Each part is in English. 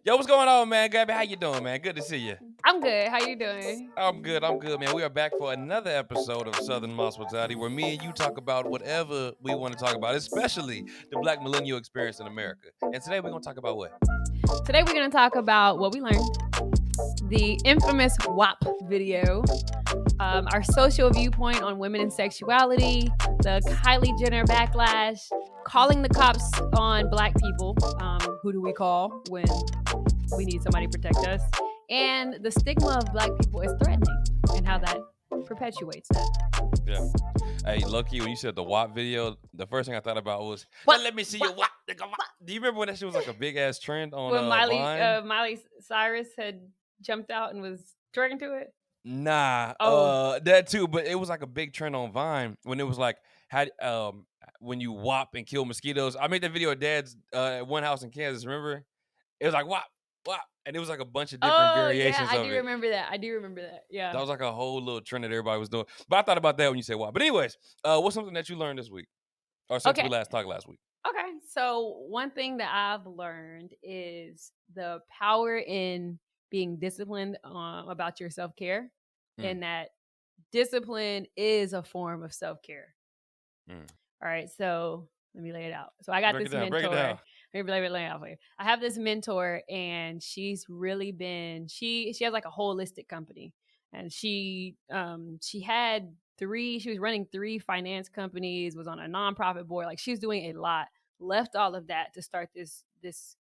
Yo, what's going on, man? Gabby, how you doing, man? Good to see you. I'm good. How you doing? I'm good, man. We are back for another episode of Southern Hospitality where me and you talk about whatever we want to talk about, especially the Black millennial experience in America. And today we're going to talk about what? Today we're going to talk about what we learned, the infamous WAP video, our social viewpoint on women and sexuality, the Kylie Jenner backlash, calling the cops on Black people. Who do we call when we need somebody to protect us? And the stigma of Black people is threatening and how that perpetuates that. Yeah. Hey, Lucky, when you said the WAP video, the first thing I thought about was, let me see your WAP. Do you remember when that shit was like a big ass trend on when Vine? Miley Cyrus had jumped out and was twerking to it? Nah, that too, but it was like a big trend on Vine when it was like, when you WAP and kill mosquitoes. I made that video of Dad's at one house in Kansas, remember? It was like WAP, WAP, and it was like a bunch of different variations I of do it. remember that. I do remember that. Yeah. That was like a whole little trend that everybody was doing. But I thought about that when you said WAP. But anyways, what's something that you learned this week? Or since we last talked last week? Okay. So one thing that I've learned is the power in being disciplined about your self-care, and that discipline is a form of self-care. All right. So let me lay it out. So I got this mentor. Break it down. Let me lay it out for you. I have this mentor, and she's really been, she has like a holistic company, and she had she was running 3 finance companies, was on a nonprofit board. Like, she's doing a lot, left all of that to start this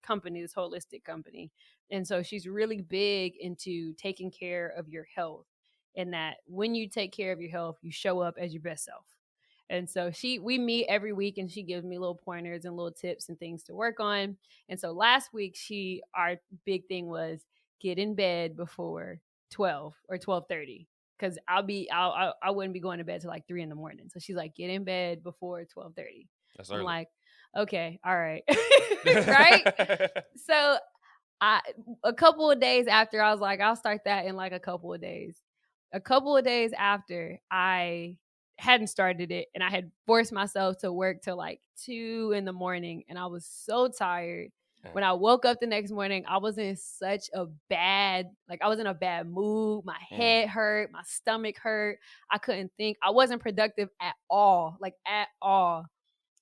company, this holistic company. And so she's really big into taking care of your health, and that when you take care of your health, you show up as your best self. And so we meet every week, and she gives me little pointers and little tips and things to work on. And so last week, our big thing was get in bed before 12 or 12:30, because I wouldn't be going to bed till like 3 a.m. So she's like, get in bed before 12:30. That's early. I'm like, okay, all right. Right? So a couple of days after, I was like, I'll start that in like a couple of days. A couple of days after, I hadn't started it, and I had forced myself to work till like 2 a.m, and I was so tired. When I woke up the next morning, I was in such a bad, I was in a bad mood. My head hurt, my stomach hurt. I couldn't think. I wasn't productive at all, at all.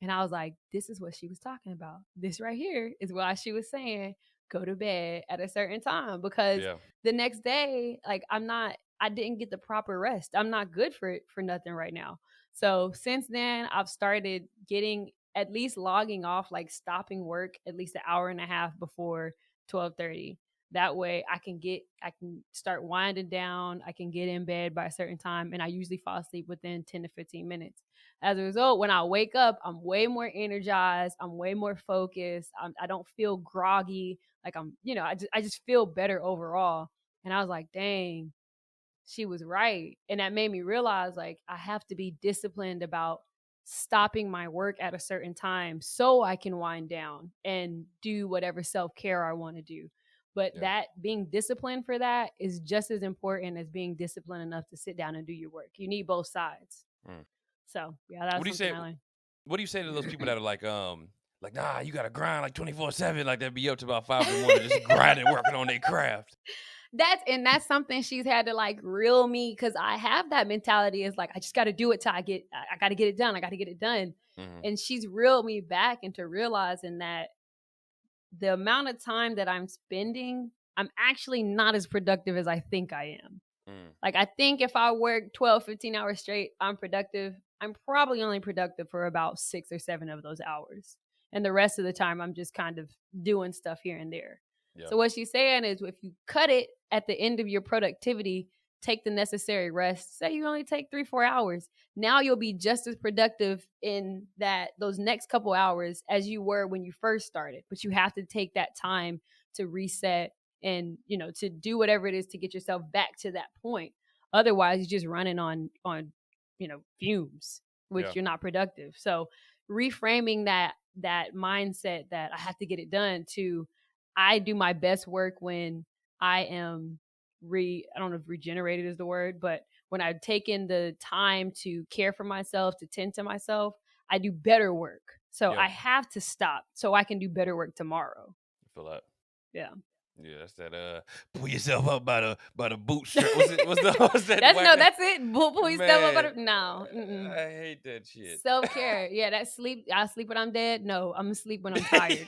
And I was like, this is what she was talking about. This right here is why she was saying, go to bed at a certain time, because the next day, I didn't get the proper rest. I'm not good for nothing right now. So since then, I've started getting, at least logging off, stopping work at least an hour and a half before 12:30. That way I can start winding down. I can get in bed by a certain time, and I usually fall asleep within 10 to 15 minutes. As a result, when I wake up, I'm way more energized. I'm way more focused. I don't feel groggy. I just feel better overall. And I was like, dang, she was right. And that made me realize, I have to be disciplined about stopping my work at a certain time so I can wind down and do whatever self-care I want to do. But that being disciplined for that is just as important as being disciplined enough to sit down and do your work. You need both sides. So that's something I learned. What do you say to those people that are like, nah, you gotta grind 24/7, that be up to about 5 in the morning, just grinding, working on their craft. That's something she's had to reel me, because I have that mentality. Is I just got to do it till I got to get it done. I got to get it done. And she's reeled me back into realizing that the amount of time that I'm spending, I'm actually not as productive as I think I am. I think if I work 12, 15 hours straight, I'm productive. I'm probably only productive for about 6 or 7 of those hours. And the rest of the time, I'm just kind of doing stuff here and there. Yeah. So what she's saying is, if you cut it at the end of your productivity, take the necessary rest, say you only take 3-4 hours, now you'll be just as productive in those next couple hours as you were when you first started. But you have to take that time to reset and, to do whatever it is to get yourself back to that point. Otherwise, you're just running on fumes, which you're not productive. So reframing that mindset that I have to get it done to, I do my best work when I am I don't know if regenerated is the word, but when I've taken the time to care for myself, to tend to myself, I do better work. So I have to stop so I can do better work tomorrow. I feel that. Yeah. Yeah, that's that. Pull yourself up by the bootstrap. What's it? What's that? That's it. Pull yourself up. No. I hate that shit. Self-care. Yeah, that sleep. I sleep when I'm dead. No, I'm asleep when I'm tired.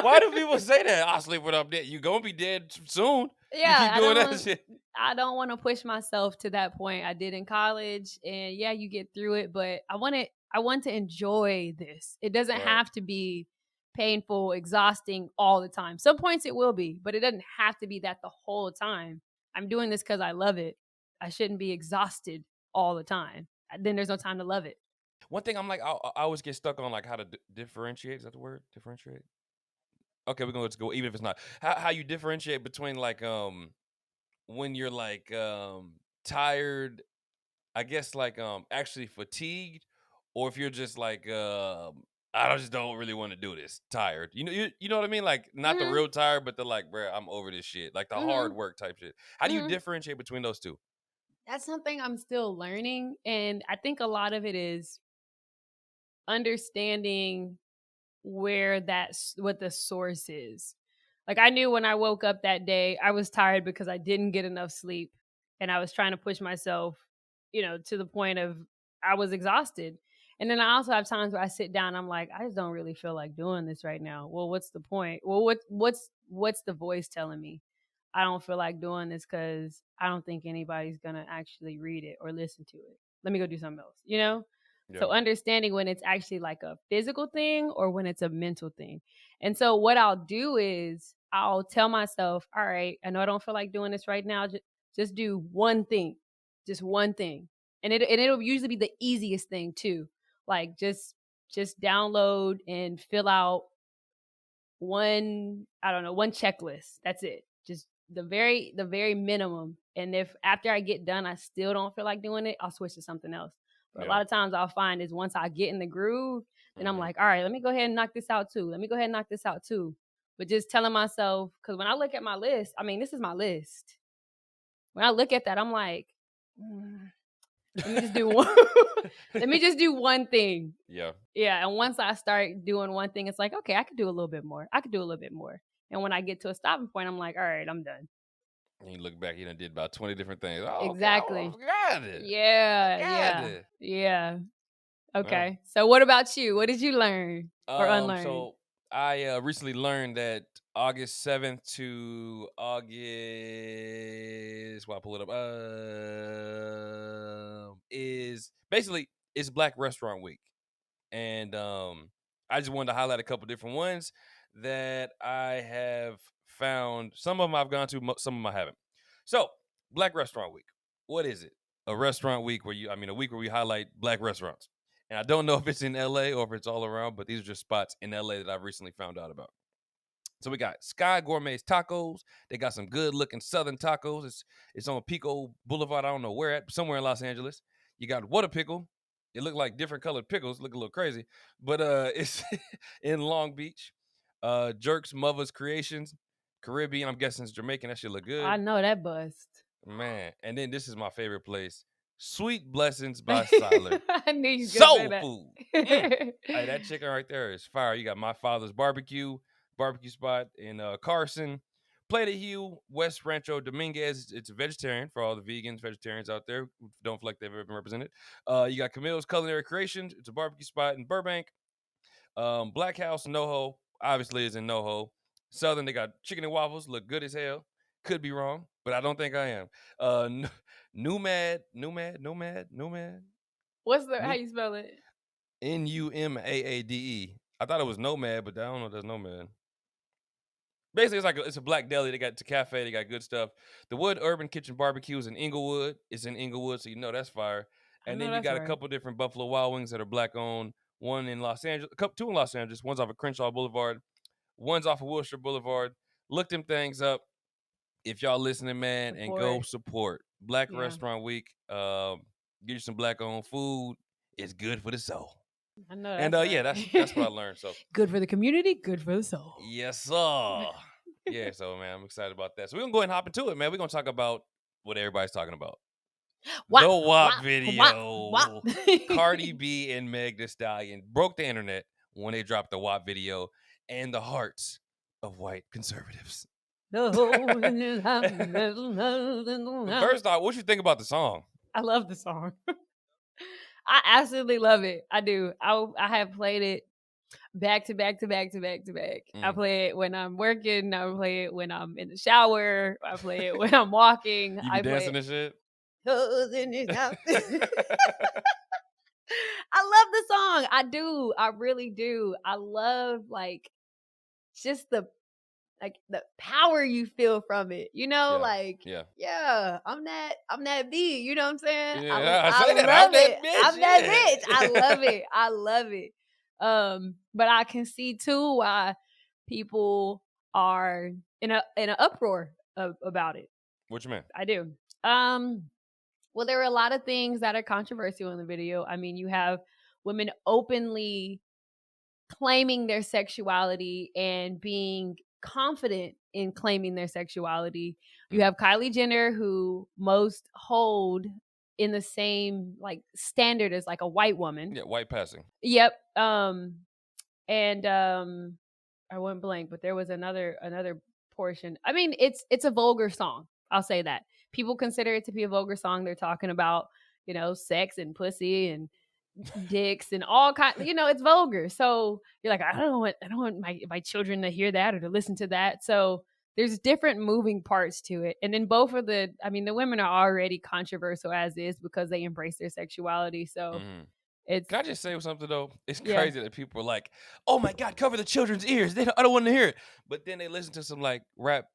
Why do people say that? I sleep when I'm dead. You gonna be dead soon. Yeah, You keep doing that shit. I don't want to push myself to that point. I did in college, and yeah, you get through it, but I want to enjoy this. It doesn't have to be painful, exhausting all the time. Some points it will be, but it doesn't have to be that the whole time. I'm doing this because I love it. I shouldn't be exhausted all the time. Then there's no time to love it. One thing I'm like, I always get stuck on like how to differentiate. Is that the word? Differentiate. Okay, we're gonna let's go. Even if it's not, how you differentiate between like when you're like tired, I guess like actually fatigued, or if you're just like just don't really want to do this, tired. You know what I mean? Like not the real tired, but the like, bruh, I'm over this shit. Like the hard work type shit. How do you differentiate between those two? That's something I'm still learning, and I think a lot of it is understanding what the source is. Like I knew when I woke up that day, I was tired because I didn't get enough sleep and I was trying to push myself, to the point of I was exhausted. And then I also have times where I sit down, I'm like, I just don't really feel like doing this right now. Well, what's the point? Well, what's the voice telling me? I don't feel like doing this because I don't think anybody's gonna actually read it or listen to it. Let me go do something else, Yeah. So understanding when it's actually like a physical thing or when it's a mental thing. And so what I'll do is I'll tell myself, all right, I know I don't feel like doing this right now. Just do one thing, just one thing. And it'll usually be the easiest thing too. Like just download and fill out one checklist. That's it. Just the very minimum. And if after I get done I still don't feel like doing it, I'll switch to something else. But a lot of times I'll find is once I get in the groove, then I'm like, all right, let me go ahead and knock this out too. Let me go ahead and knock this out too. But just telling myself, because when I look at my list, I mean, this is my list. When I look at that, I'm like, let me just do one. Let me just do one thing. Yeah. Yeah. And once I start doing one thing, it's like, okay, I could do a little bit more. I could do a little bit more. And when I get to a stopping point, I'm like, all right, I'm done. And you look back, you done did about 20 different things. Oh, exactly. Okay, got it. Yeah. Okay. So what about you? What did you learn or unlearn? So I recently learned that August 7th to August, well, I pull it up, is basically it's Black Restaurant Week. And I just wanted to highlight a couple different ones that I have found. Some of them I've gone to, some of them I haven't. So, Black Restaurant Week. What is it? A restaurant week a week where we highlight Black restaurants. And I don't know if it's in LA or if it's all around, but these are just spots in LA that I've recently found out about. So we got Sky Gourmet's Tacos. They got some good looking Southern tacos. It's on Pico Boulevard. I don't know where at, but somewhere in Los Angeles. You got What a Pickle. It looked like different colored pickles. Look a little crazy, but it's in Long Beach. Jerk's Mother's Creations, Caribbean. I'm guessing it's Jamaican. That shit look good. I know that bust. Man, and then this is my favorite place. Sweet Blessings by Siler. I knew you could Soul say that. food. Hey, that chicken right there is fire. You got My Father's Barbecue spot in Carson. Plata Hue, West Rancho Dominguez. It's a vegetarian for all the vegans, vegetarians out there who don't feel like they've ever been represented. You got Camille's Culinary Creations. It's a barbecue spot in Burbank. Black House, NoHo, obviously is in NoHo. Southern, they got chicken and waffles. Look good as hell. Could be wrong, but I don't think I am. Numad. What's how you spell it? Numaade. I thought it was Nomad, but I don't know if that's Nomad. Basically, it's a black deli. It's a cafe. They got good stuff. The Wood Urban Kitchen Barbecue is in Inglewood. It's in Inglewood, so you know that's fire. And then you got a couple different Buffalo Wild Wings that are black owned. One in Los Angeles, two in Los Angeles. One's off of Crenshaw Boulevard. One's off of Wilshire Boulevard. Look them things up if y'all listening, man, and go support Black Restaurant Week. Get you some black owned food. It's good for the soul. I know. And that's what I learned. So good for the community, good for the soul. Yes, sir. Yeah, so man, I'm excited about that. So we're gonna go ahead and hop into it, man. We're gonna talk about what everybody's talking about. The WAP video. Cardi B and Meg Thee Stallion broke the internet when they dropped the WAP video and the hearts of white conservatives. First off, what you think about the song? I love the song. I absolutely love it. I do. I have played it back to back to back to back to back. I play it when I'm working. I play it when I'm in the shower. I play it when I'm walking. You be dancing and shit? I love the song. I do. I really do. I love like just the power you feel from it. You know, yeah, I'm that B. You know what I'm saying? Yeah, I that. love I'm that it. bitch. I'm that bitch. I love it. I love it. But I can see too why people are in an uproar about it. What you mean? I do. Well, there are a lot of things that are controversial in the video. I mean, you have women openly claiming their sexuality and being confident in claiming their sexuality. You have Kylie Jenner, who most hold in the same like standard as like a white woman. Yeah, white passing. Yep. And I went blank, but there was another portion. I mean, it's a vulgar song. I'll say that. People consider it to be a vulgar song. They're talking about, you know, sex and pussy and dicks and all kinds, you know, it's vulgar. So you're like, I don't want my children to hear that or to listen to that. So there's different moving parts to it. And then the women are already controversial as is because they embrace their sexuality. So it's. Can I just say something though? It's crazy that people are like, "Oh my God, cover the children's ears." I don't want to hear it. But then they listen to some like rap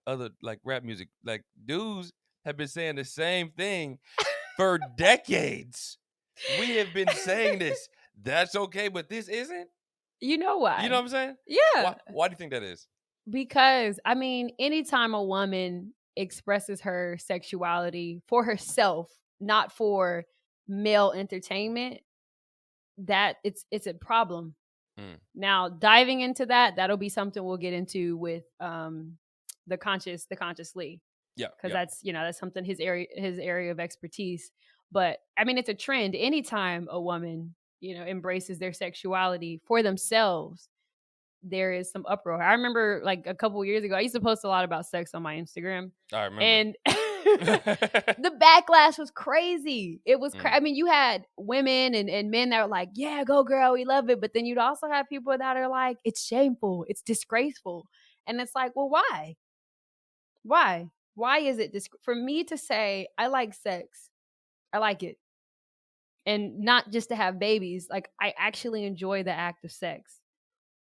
music. Like dudes have been saying the same thing for decades. We have been saying this. That's okay, but this isn't. You know why? You know what I'm saying? Yeah. Why do you think that is? Because I mean, anytime a woman expresses her sexuality for herself, not for male entertainment, that it's a problem. Now, diving into that'll be something we'll get into with the consciously. Yeah. Because that's something his area of expertise. But I mean, it's a trend. Anytime a woman, you know, embraces their sexuality for themselves, there is some uproar. I remember like a couple years ago, I used to post a lot about sex on my Instagram. I remember. And the backlash was crazy. It was I mean, you had women and men that were like, yeah, go girl, we love it. But then you'd also have people that are like, it's shameful, it's disgraceful. And it's like, well, why? Why is it for me to say I like sex? I like it. And not just to have babies. Like, I actually enjoy the act of sex.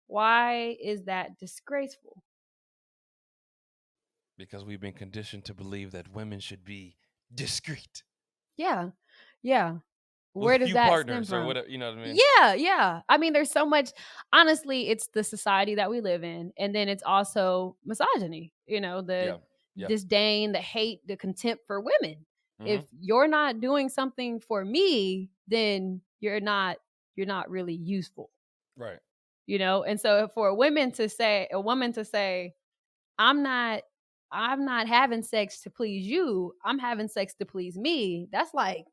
Why is that disgraceful? Because we've been conditioned to believe that women should be discreet. Yeah. Where does that stem from? Or whatever, you know what I mean? Yeah. I mean, there's so much. Honestly, it's the society that we live in, and then it's also misogyny. You know, the disdain, the hate, the contempt for women. If you're not doing something for me, then you're not really useful. Right. You know, and so for a woman to say, I'm not having sex to please you, I'm having sex to please me. That's like,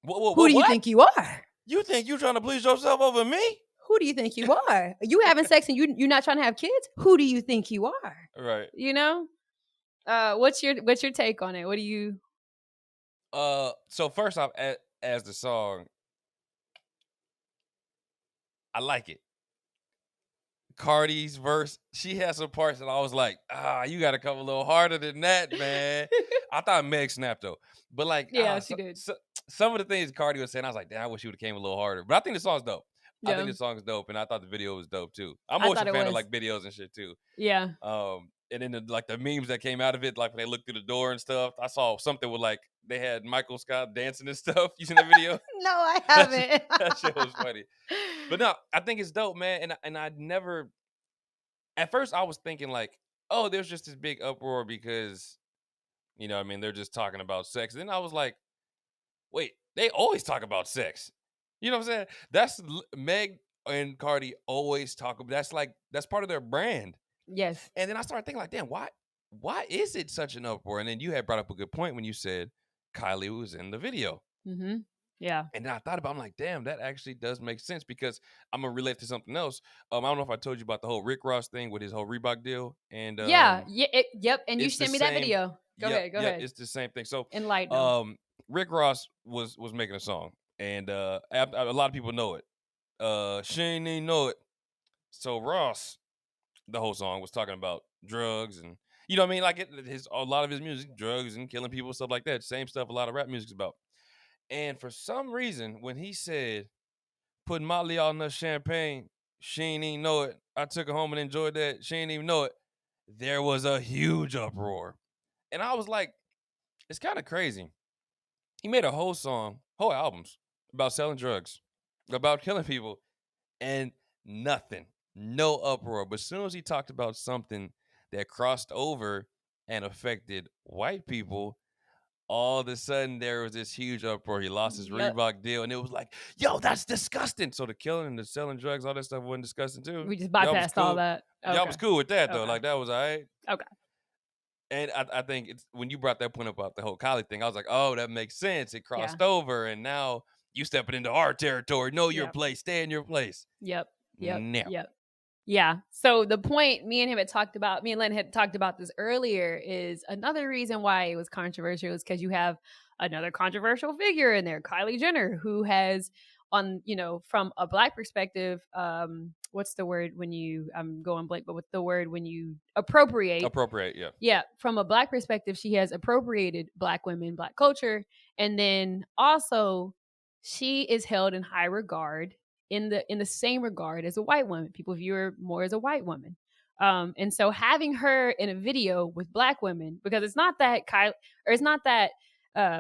who do you think you are? You think you're trying to please yourself over me? Who do you think you are? You having sex and you're not trying to have kids? Who do you think you are? Right. You know? What's your take on it? What do you? So first off, as the song, I like it. Cardi's verse, she has some parts that I was like, you got to come a little harder than that, man. I thought Meg snapped though, but like, she did. Some of the things Cardi was saying, I was like, damn, I wish she would have came a little harder. But I think the song's dope. Yeah. I think the song's dope, and I thought the video was dope too. I'm always a fan of like videos and shit too. Yeah. And then the memes that came out of it, like when they looked through the door and stuff, I saw something with like they had Michael Scott dancing and stuff. You seen that video? No, I haven't. That shit was funny. But no, I think it's dope, man. And I never. At first, I was thinking like, oh, there's just this big uproar because, you know, what I mean, they're just talking about sex. Then I was like, wait, they always talk about sex. You know what I'm saying? That's Meg and Cardi always talk about. That's part of their brand. Yes. And then I started thinking like, damn, why is it such an uproar? And then you had brought up a good point when you said Kylie was in the video. Yeah. And then I thought about it, I'm like, damn, that actually does make sense because I'm gonna relate to something else. I don't know if I told you about the whole Rick Ross thing with his whole Reebok deal. And Yeah. Yeah. Yep. And you it's the sent me that same. video. Go Yep, ahead. Go yep, ahead. it's the same thing. So Enlighten them. Rick Ross was making a song, and a lot of people know it. She ain't even know it. So Ross, the whole song was talking about drugs and you know what I mean, like a lot of his music, drugs and killing people, stuff like that. Same stuff a lot of rap music's about. And for some reason, when he said put Molly out in the champagne, she ain't even know it. I took her home and enjoyed that. She ain't even know it. There was a huge uproar, and I was like, it's kind of crazy. He made a whole song, whole albums about selling drugs, about killing people, and nothing, no uproar. But as soon as he talked about something that crossed over and affected white people, all of a sudden there was this huge uproar. He lost his Yep. Reebok deal, and it was like, yo, that's disgusting. So the killing and the selling drugs, all that stuff wasn't disgusting too. We just Y'all was bypassed all cool. that. Y'all was Okay. cool with that though. Okay. Like that was all right. Okay. And I think it's when you brought that point up about the whole Kylie thing, I was like, oh, that makes sense. It Yeah. crossed over, and now you stepping into our territory. Know your Yep. place. Stay in your place. Yep. Yep. Now. Yep. Yeah. So the point me and Len had talked about this earlier is another reason why it was controversial is because you have another controversial figure in there, Kylie Jenner, who has from a black perspective, what's the word when you I'm going blank, but what's the word when you appropriate? Appropriate, yeah. Yeah. From a black perspective, she has appropriated black women, black culture, and then also she is held in high regard in the same regard as a white woman. People view her more as a white woman. And so having her in a video with black women, because it's not that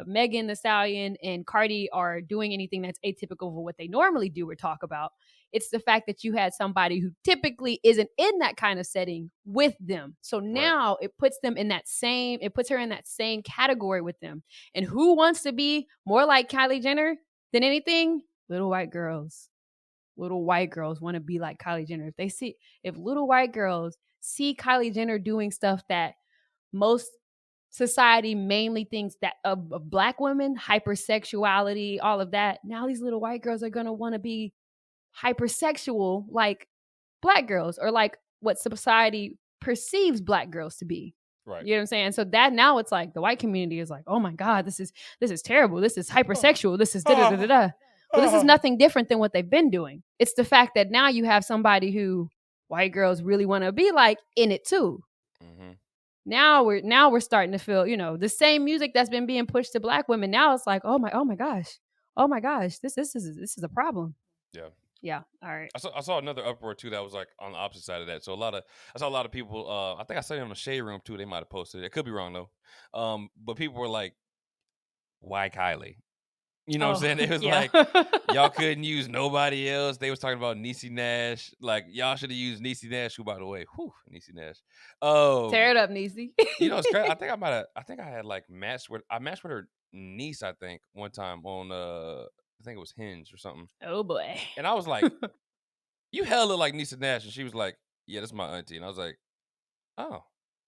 Megan Thee Stallion and Cardi are doing anything that's atypical of what they normally do or talk about. It's the fact that you had somebody who typically isn't in that kind of setting with them. So now it puts her in that same category with them. And who wants to be more like Kylie Jenner than anything? Little white girls. Little white girls want to be like Kylie Jenner. If little white girls see Kylie Jenner doing stuff that most society mainly thinks that of black women, hypersexuality, all of that, now these little white girls are going to want to be hypersexual like black girls, or like what society perceives black girls to be. Right. You know what I'm saying? So that now it's like the white community is like, oh my God, this is terrible. This is hypersexual. This is da da da da. Well, this is nothing different than what they've been doing. It's the fact that now you have somebody who white girls really want to be like in it too. Mm-hmm. Now we're starting to feel, the same music that's been being pushed to black women. Now it's like, oh my gosh, this is a problem. Yeah. Yeah. All right. I saw another uproar too that was like on the opposite side of that. So I saw a lot of people. I think I saw it on the Shade Room too. They might have posted it. It could be wrong though. But people were like, "Why Kylie?" You know what I'm saying? It was like y'all couldn't use nobody else. They was talking about Niecy Nash. Like y'all should have used Niecy Nash. Who, by the way, Niecy Nash. Tear it up, Niecy. It's crazy. I think I had like matched with her niece. I think one time on I think it was Hinge or something. Oh boy. And I was like, you hella look like Niecy Nash. And she was like, yeah, that's my auntie. And I was like, oh.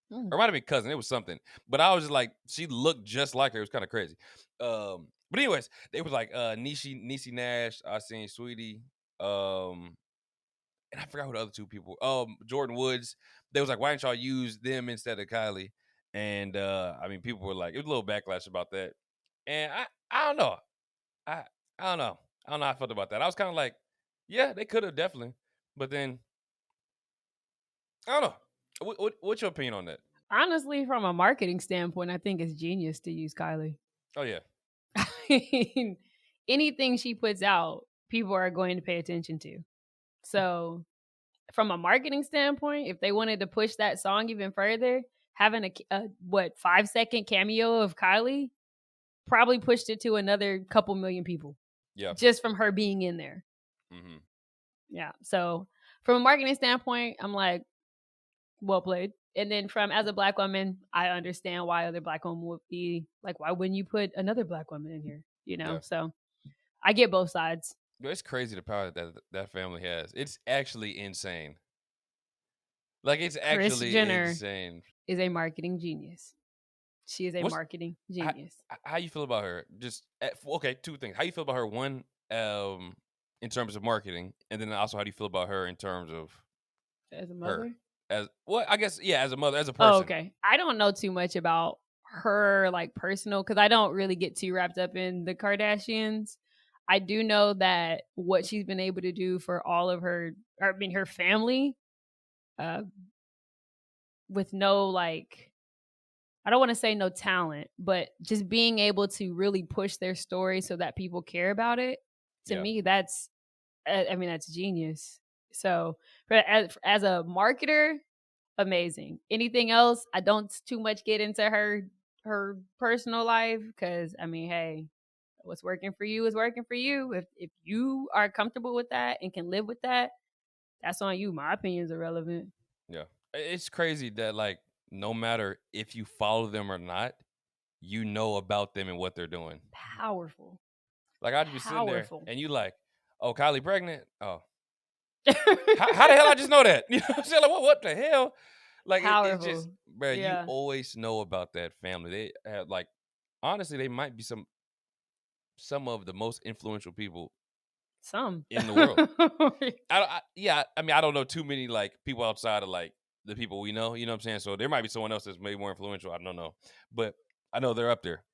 Or it might have been cousin. It was something. But I was just like, she looked just like her. It was kind of crazy. But anyways, they was like Niecy Nash, I seen Sweetie, and I forgot who the other two people. Jordan Woods. They was like, why didn't y'all use them instead of Kylie? And I mean, people were like, it was a little backlash about that. And I don't know. I don't know. I don't know how I felt about that. I was kind of like, yeah, they could have definitely. But then I don't know. What's your opinion on that? Honestly, from a marketing standpoint, I think it's genius to use Kylie. Oh yeah. I mean, anything she puts out, people are going to pay attention to. So, from a marketing standpoint, if they wanted to push that song even further, having a 5-second cameo of Kylie probably pushed it to another couple million people. Yeah. Just from her being in there. Mm-hmm. Yeah. So, from a marketing standpoint, I'm like, well played. And then as a black woman, I understand why other black women would be like, why wouldn't you put another black woman in here? Yeah. So I get both sides. It's crazy the power that family has. It's actually insane. Like it's actually Kris Jenner insane. is a marketing genius. She is a marketing genius. How you feel about her? Just okay, two things. How you feel about her? One, in terms of marketing, and then also how do you feel about her in terms of as a mother? As well, I guess as a mother, as a Oh, person. okay. I don't know too much about her like personal because I don't really get too wrapped up in the Kardashians. I do know that what she's been able to do for all of her, her family, with no like, I don't want to say no talent, but just being able to really push their story so that people care about it. To me, that's genius. So, as a marketer, amazing. Anything else, I don't too much get into her personal life because hey, what's working for you is working for you. If you are comfortable with that and can live with that, that's on you. My opinions are relevant. Yeah, it's crazy that like no matter if you follow them or not, you know about them and what they're doing. Powerful. Like I'd be sitting there and you like, oh, Kylie pregnant. Oh, how the hell I just know that? You know what I'm saying? Like, what the hell? Like it's just, bro. Yeah. You always know about that family. They have like, honestly, they might be some of the most influential people in the world. I don't know too many like people outside of like the people we know. You know what I'm saying? So there might be someone else that's maybe more influential. I don't know, but I know they're up there.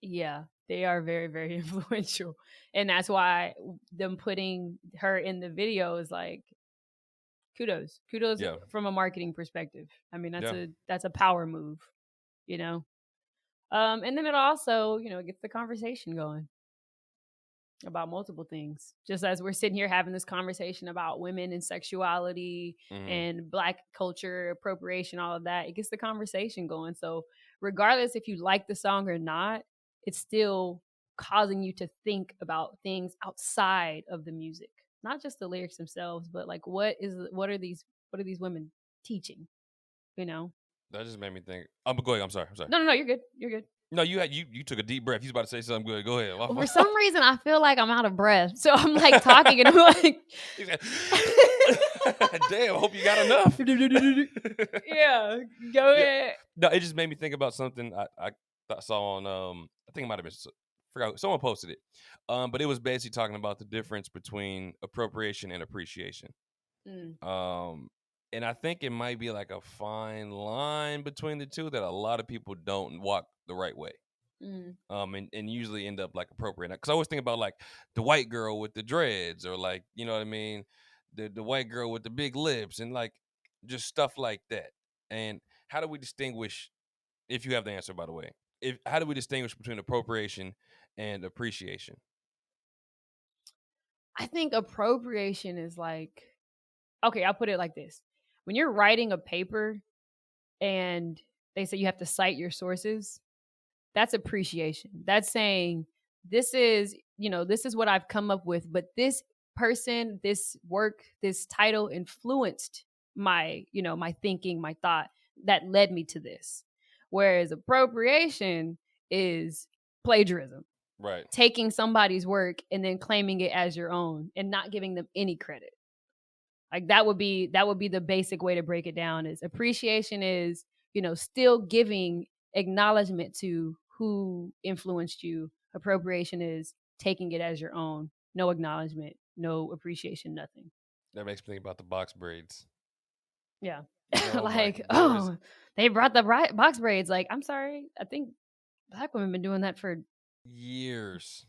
Yeah, they are very, very influential, and that's why them putting her in the video is like kudos from a marketing perspective. I mean, that's a power move, you know. And then it also, gets the conversation going about multiple things. Just as we're sitting here having this conversation about women and sexuality and Black culture, appropriation, all of that, it gets the conversation going. So regardless if you like the song or not, it's still causing you to think about things outside of the music, not just the lyrics themselves, but like what are these women teaching? That just made me think. Go ahead. I'm sorry. No, you're good. You're good. No, you took a deep breath. You was about to say something good. Go ahead. For some reason, I feel like I'm out of breath, so I'm like talking, and I'm like, "Damn, I hope you got enough." Yeah, go ahead. No, it just made me think about something I saw on. I think it might have been. Forgot someone posted it, but it was basically talking about the difference between appropriation and appreciation. And I think it might be like a fine line between the two that a lot of people don't walk the right way. And usually end up like appropriating. Because I always think about like the white girl with the dreads, or like, you know what I mean? The white girl with the big lips, and like just stuff like that. And how do we distinguish, if you have the answer, by the way, how do we distinguish between appropriation and appreciation? I think appropriation is like, okay, I'll put it like this. When you're writing a paper and they say you have to cite your sources, that's appreciation. That's saying this is what I've come up with, but this person, this work, this title influenced my thinking, my thought that led me to this. Whereas appropriation is plagiarism. Right. Taking somebody's work and then claiming it as your own and not giving them any credit. Like that would be the basic way to break it down. Is appreciation is, still giving acknowledgement to who influenced you. Appropriation is taking it as your own. No acknowledgement, no appreciation, nothing. That makes me think about the box braids. Yeah. Oh, they brought the box braids. Like, I'm sorry. I think Black women have been doing that for years.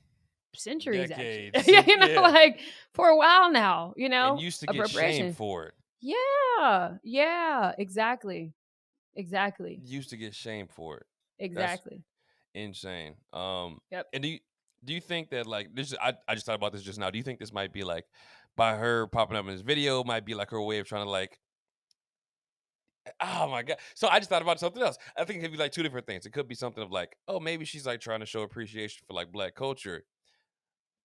Centuries, decades. Actually. Like for a while now, and used to get shamed for it. Yeah, exactly. Used to get shamed for it. Exactly. That's insane. Yep. And do you think that like this? I just thought about this just now. Do you think this might be like, by her popping up in this video, might be like her way of trying to like, oh my God. So I just thought about something else. I think it could be like two different things. It could be something of like, oh, maybe she's like trying to show appreciation for like Black culture.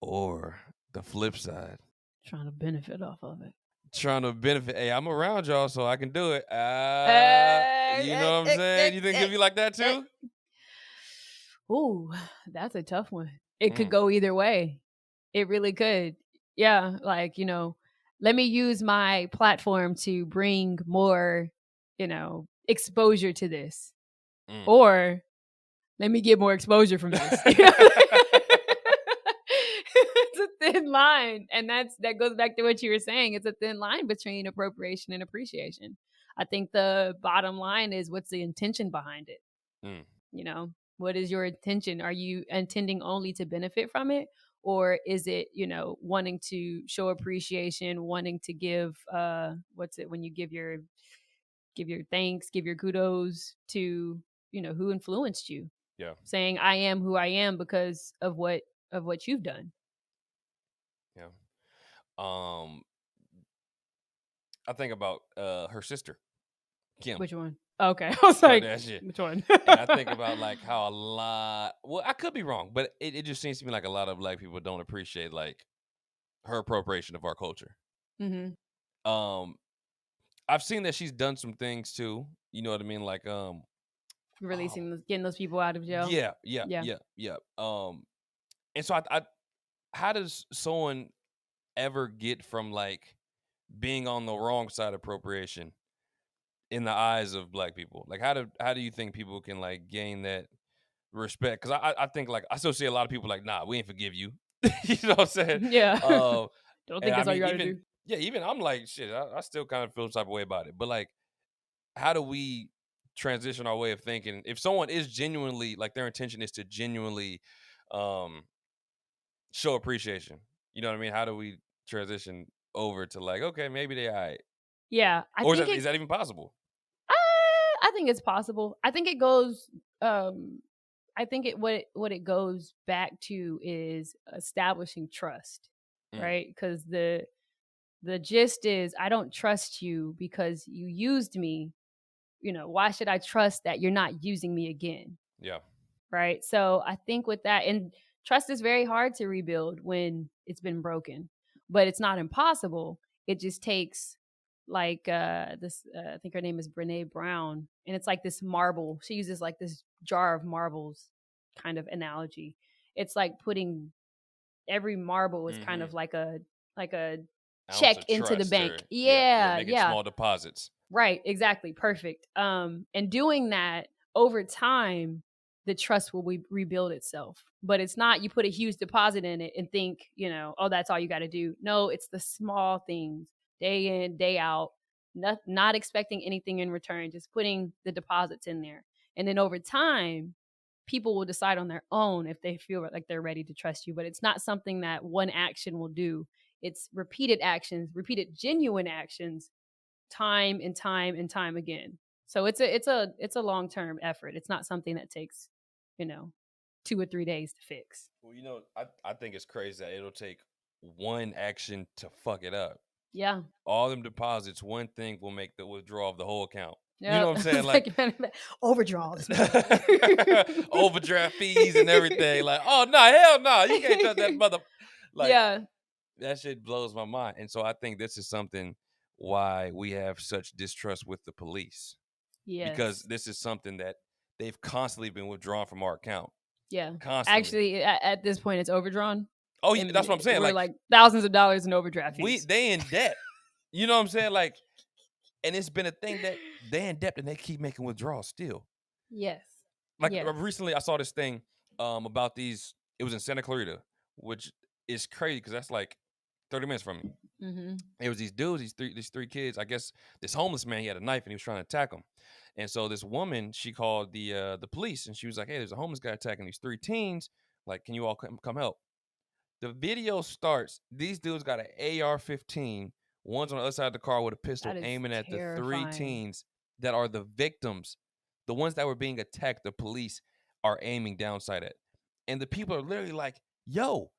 Or the flip side, trying to benefit off of it. Hey, I'm around y'all, so I can do it. You know what I'm saying? You think it'd be like that too? Ooh, that's a tough one. It could go either way. It really could. Yeah, like, let me use my platform to bring more, exposure to this. or let me get more exposure from this. It's a thin line. And that goes back to what you were saying. It's a thin line between appropriation and appreciation. I think the bottom line is, what's the intention behind it? You know, what is your intention? Are you intending only to benefit from it? Or is it, wanting to show appreciation, wanting to give, when you give your thanks, give your kudos to, who influenced you? Yeah. Saying, I am who I am because of what you've done. Yeah. I think about her sister, Kim. Which one? Okay. I was like, which one? And I think about like how a lot, well, I could be wrong, but it just seems to me like a lot of black people don't appreciate like her appropriation of our culture. I've seen that she's done some things too. You know what I mean? Like releasing, getting those people out of jail. Yeah. And so I how does someone ever get from like being on the wrong side of appropriation in the eyes of black people? Like how do you think people can like gain that respect? Because I think like I still see a lot of people like, nah, we ain't forgive you. You know what I'm saying? Yeah. Don't think that's all you gotta do. Yeah, even I'm like, shit, I still kind of feel the type of way about it. But like, how do we transition our way of thinking? If someone is genuinely like their intention is to genuinely show appreciation, you know what I mean? How do we transition over to like, okay, maybe they all right? Yeah. Is that even possible? I think it's possible. I think it goes I think what it goes back to is establishing trust, right? Because the gist is, I don't trust you because you used me. Why should I trust that you're not using me again? Yeah. Right. So I think with that, and trust is very hard to rebuild when it's been broken, but it's not impossible. It just takes like this. I think her name is Brene Brown, and it's like this marble. She uses like this jar of marbles kind of analogy. It's like putting every marble is kind of like a check into the bank. Making small deposits. Right, exactly. Perfect. And doing that over time, the trust will rebuild itself. But it's not you put a huge deposit in it and think, oh, that's all you got to do. No, it's the small things, day in, day out, not expecting anything in return, just putting the deposits in there. And then over time, people will decide on their own if they feel like they're ready to trust you. But it's not something that one action will do. It's repeated actions, repeated genuine actions, time and time and time again. So it's a long-term effort. It's not something that takes, 2 or 3 days to fix. Well, I think it's crazy that it'll take one action to fuck it up. Yeah. All them deposits, one thing will make the withdrawal of the whole account. Yep. You know what I'm saying? Like overdraws, overdraft fees and everything. Like, oh no, hell no, you can't touch that mother. Like, yeah, that shit blows my mind. And so I think this is something why we have such distrust with the police. Yes. Because this is something that they've constantly been withdrawn from our account. Yeah. Constantly. Actually, at this point, it's overdrawn. Oh, yeah, that's what I'm saying. We're like thousands of dollars in overdraft fees. They in debt. You know what I'm saying? Like, and it's been a thing that they in debt and they keep making withdrawals still. Yes. Like recently I saw this thing about these, it was in Santa Clarita, which is crazy because that's like 30 minutes from me. Mm-hmm. It was these dudes, these three kids. I guess this homeless man, he had a knife and he was trying to attack them. And so this woman, she called the police and she was like, hey, there's a homeless guy attacking these 3 teens. Like, can you all come help? The video starts, these dudes got an AR-15. One's on the other side of the car with a pistol aiming at the 3 teens that are the victims. The ones that were being attacked, the police are aiming downside at. And the people are literally like, yo,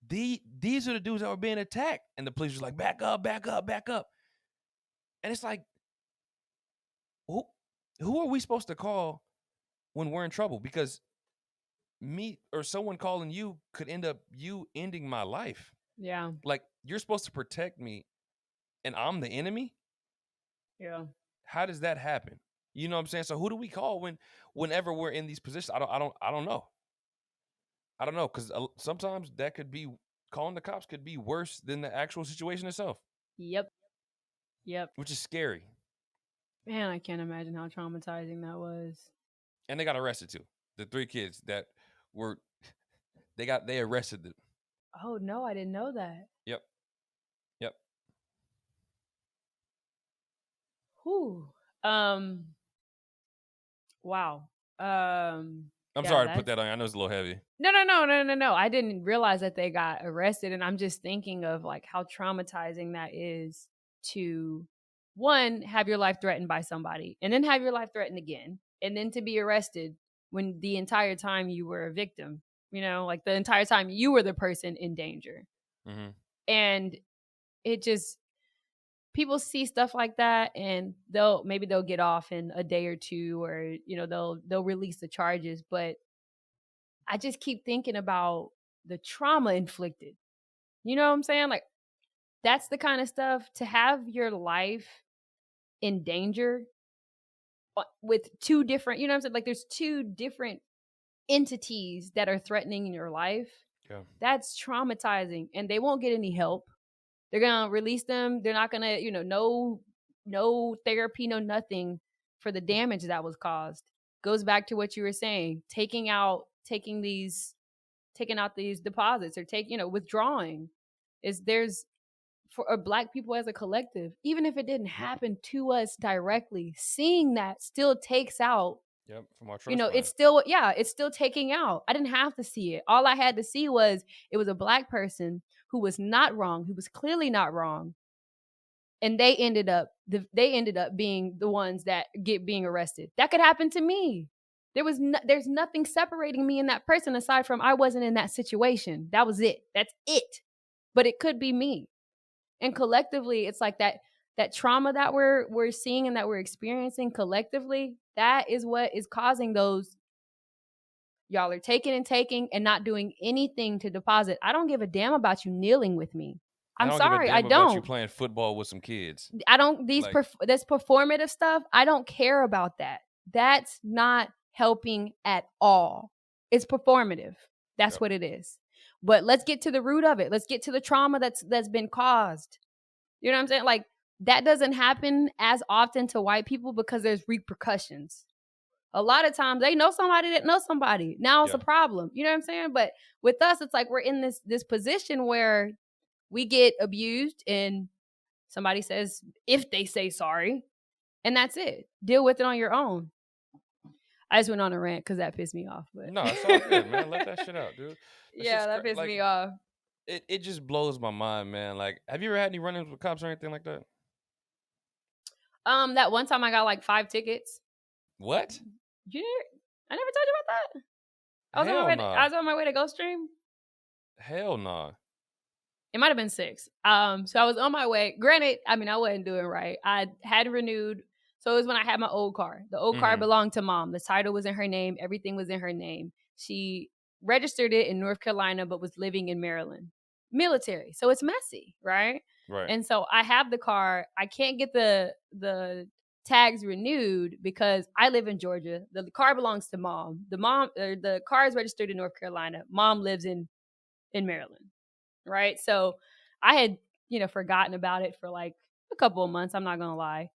these are the dudes that were being attacked. And the police was like, back up, back up, back up. And it's like, who are we supposed to call when we're in trouble? Because me or someone calling you could end up you ending my life. Yeah. Like, you're supposed to protect me and I'm the enemy? Yeah. How does that happen? You know what I'm saying? So who do we call whenever we're in these positions? I don't know. I don't know, because sometimes that could be, calling the cops could be worse than the actual situation itself. Yep. Which is scary. Man, I can't imagine how traumatizing that was. And they got arrested too. The 3 kids that were they arrested them. Oh no, I didn't know that. Yep. Yep. Whew. Wow. I'm Yeah, sorry to put that on you. I know it's a little heavy. No. I didn't realize that they got arrested, and I'm just thinking of like how traumatizing that is to, one, have your life threatened by somebody, and then have your life threatened again, and then to be arrested when the entire time you were a victim, like the entire time you were the person in danger. Mm-hmm. And it just, people see stuff like that and they'll get off in a day or two, or they'll release the charges, but I just keep thinking about the trauma inflicted. You know what I'm saying? Like, that's the kind of stuff, to have your life in danger with 2 different, you know what I'm saying? Like, there's 2 different entities that are threatening your life. Yeah. That's traumatizing, and they won't get any help. They're going to release them. They're not going to, no therapy, no nothing for the damage that was caused. Goes back to what you were saying, taking out these deposits, or withdrawing. There's, for Black people as a collective, even if it didn't happen to us directly, seeing that still takes out. Yep, from our trust fund. It's still taking out. I didn't have to see it. All I had to see was it was a Black person who was not wrong, who was clearly not wrong, and they ended up being the ones that being arrested. That could happen to me. There's nothing separating me and that person aside from I wasn't in that situation. That was it. That's it. But it could be me. And collectively, it's like that trauma that we're seeing and that we're experiencing collectively, that is what is causing those. Y'all are taking and not doing anything to deposit. I don't give a damn about you kneeling with me. I'm sorry, I don't. About you playing football with some kids. I don't. This performative stuff, I don't care about that. That's not helping at all. It's performative. That's what it is. But let's get to the root of it. Let's get to the trauma that's been caused. You know what I'm saying? Like, that doesn't happen as often to white people because there's repercussions. A lot of times they know somebody that knows somebody. Now it's a problem. You know what I'm saying? But with us, it's like we're in this position where we get abused and somebody says, if they say sorry, and that's it. Deal with it on your own. I just went on a rant because that pissed me off. But no, it's all good, man. Let that shit out, dude. That pissed me off. It just blows my mind, man. Like, have you ever had any run-ins with cops or anything like that? That one time I got like 5 tickets. What? I never told you about that. I was on my way to Gulfstream. Hell no. Nah. It might have been 6. So I was on my way. Granted, I mean, I wasn't doing right. I had renewed. So it was when I had my old car. The old car belonged to Mom. The title was in her name. Everything was in her name. She registered it in North Carolina, but was living in Maryland. Military. So it's messy, right? Right. And so I have the car. I can't get the tags renewed because I live in Georgia. The car belongs to Mom. The car is registered in North Carolina. Mom lives in Maryland. Right. So I had, forgotten about it for like a couple of months. I'm not going to lie.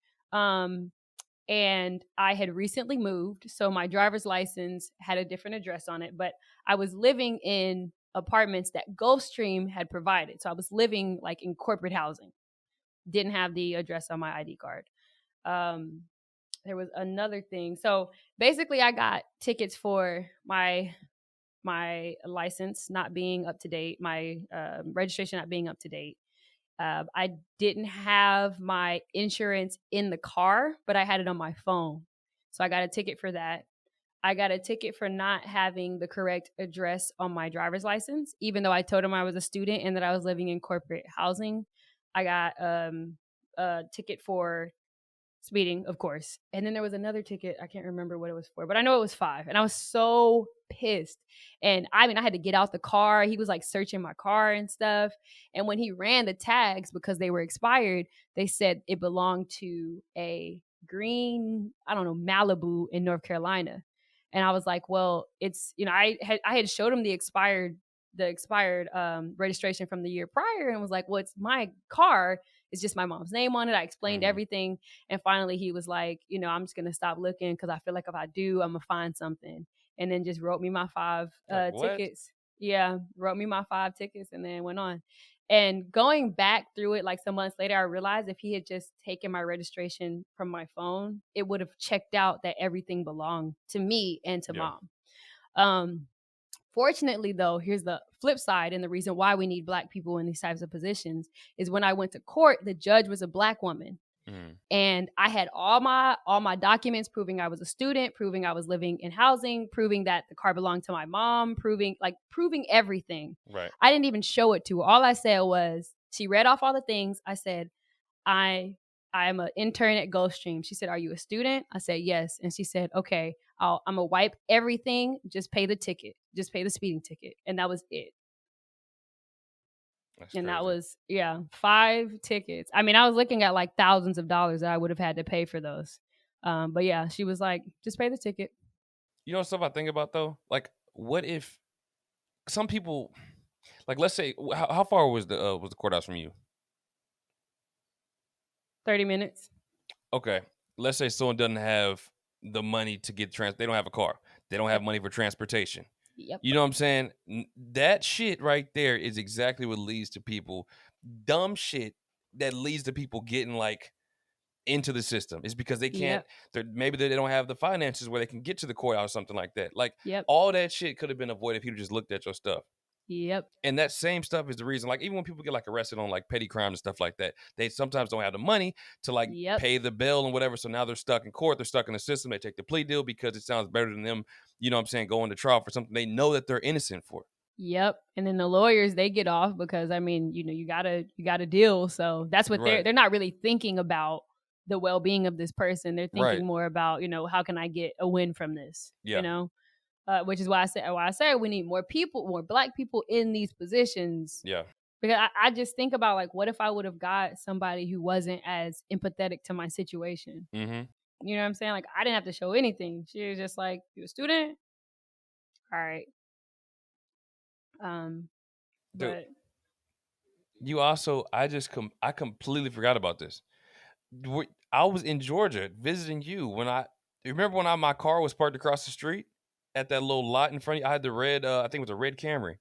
And I had recently moved. So my driver's license had a different address on it, but I was living in apartments that Gulfstream had provided. So I was living like in corporate housing. Didn't have the address on my ID card. There was another thing. So basically I got tickets for my license not being up to date, my registration not being up to date. I didn't have my insurance in the car, but I had it on my phone. So I got a ticket for that. I got a ticket for not having the correct address on my driver's license, even though I told him I was a student and that I was living in corporate housing. I got a ticket for speeding, of course. And then there was another ticket. I can't remember what it was for, but I know it was 5. And I was so pissed. And I mean, I had to get out the car. He was like searching my car and stuff. And when he ran the tags, because they were expired, they said it belonged to a green, I don't know, Malibu in North Carolina. And I was like, well, it's, I had showed him the expired registration from the year prior and was like, well, it's my car. It's just my mom's name on it. I explained everything. And finally he was like, I'm just going to stop looking because I feel like if I do, I'm going to find something. And then just wrote me my 5 tickets. Yeah, wrote me my 5 tickets and then went on. And going back through it, like some months later, I realized if he had just taken my registration from my phone, it would have checked out that everything belonged to me and to mom. Fortunately, though, here's the flip side. And the reason why we need Black people in these types of positions is when I went to court, the judge was a Black woman. And I had all my documents proving I was a student, proving I was living in housing, proving that the car belonged to my mom, proving everything. Right. I didn't even show it to her. All I said was, she read off all the things. I said, I'm an intern at Gulfstream. She said, are you a student? I said, yes. And she said, okay, I'm going to wipe everything. Just pay the ticket. Just pay the speeding ticket. And that was it. That's and crazy. That was, 5 tickets. I mean, I was looking at like thousands of dollars that I would have had to pay for those. But yeah, she was like, just pay the ticket. You know stuff I think about though? Like, what if some people, like, let's say, how far was the courthouse from you? 30 minutes. Okay. Let's say someone doesn't have the money to get they don't have a car. They don't have money for transportation. Yep. You know what I'm saying? That shit right there is exactly what leads to people, dumb shit that leads to people getting like into the system. It's because they can't, maybe they don't have the finances where they can get to the courthouse or something like that. Like all that shit could have been avoided if you just looked at your stuff. Yep. And that same stuff is the reason, like, even when people get like arrested on like petty crimes and stuff like that, they sometimes don't have the money to like pay the bill and whatever. So now they're stuck in court. They're stuck in the system. They take the plea deal because it sounds better than them, you know what I'm saying, going to trial for something they know that they're innocent for. Yep. And then the lawyers, they get off because, I mean, you gotta deal. So that's what they're not really thinking about the well-being of this person. They're thinking more about, how can I get a win from this? Which is why I say we need more people, more Black people in these positions. Yeah. Because I just think about, like, what if I would have got somebody who wasn't as empathetic to my situation? Mm-hmm. You know what I'm saying? Like, I didn't have to show anything. She was just like, you a student? All right. But you also, I completely forgot about this. I was in Georgia visiting you remember when my car was parked across the street at that little lot in front of you? I had the red, I think it was a red Camry.